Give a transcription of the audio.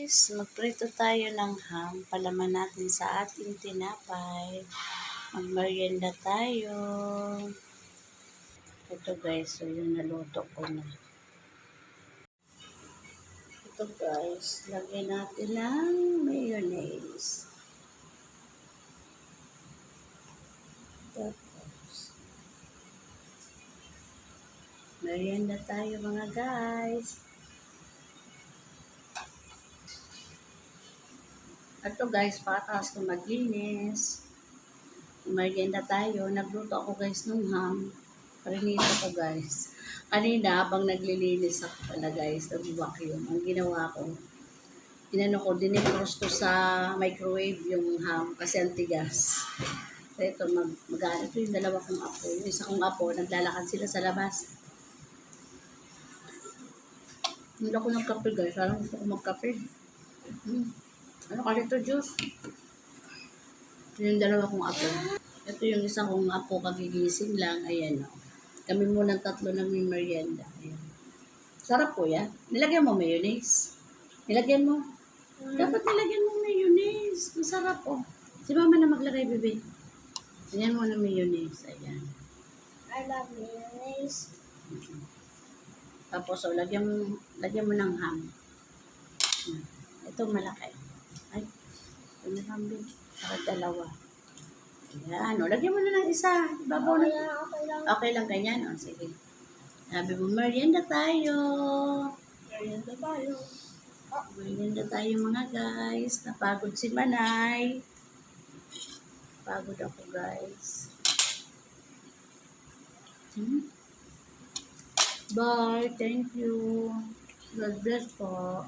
guys, magprito tayo ng ham. Palaman natin sa ating tinapay. Magmerienda tayo. Ito guys, so yung naluto ko na. Ito guys, lagyan natin ng mayonnaise. Tapos, merienda tayo mga guys. Ito guys, patas ko maglinis. Merienda tayo. Nagluto ako guys ng ham. Parinito ko guys. Kanina habang naglilinis ako pala guys, nag-vacuum. Ang ginawa ko, inano ko, dinipros ko sa microwave yung ham kasi ang tigas. So ito, ito yung dalawa kong apo. Yung isa kong apo, naglalakad sila sa labas. Hindi ako ng kape guys. Parang gusto ko magkape. Ano ka dito, juice? Yung dalawa kong apo. Ito yung isa kong apo, kagigising lang. Ayan o. Kami muna tatlo ng merienda. Ayan. Sarap po yan. Nilagyan mo mayonnaise. Nilagyan mo. Dapat nilagyan mo mayonnaise. Masarap po. Si mama na maglagay, bebe. Ayan mo na mayonnaise. Ayan. I love mayonnaise. Tapos, lagyan mo ng ham. Ito malaki. Ay, ito na ham din. Para dalawa. Ayan. Lagyan mo na ng isa. Ibabaw na. Okay lang ganyan. Sige. Sabi mo, merienda tayo. Merienda tayo. Merienda tayo mga guys. Napagod si Manay. Pagod ako guys. Bye. Thank you. God bless po.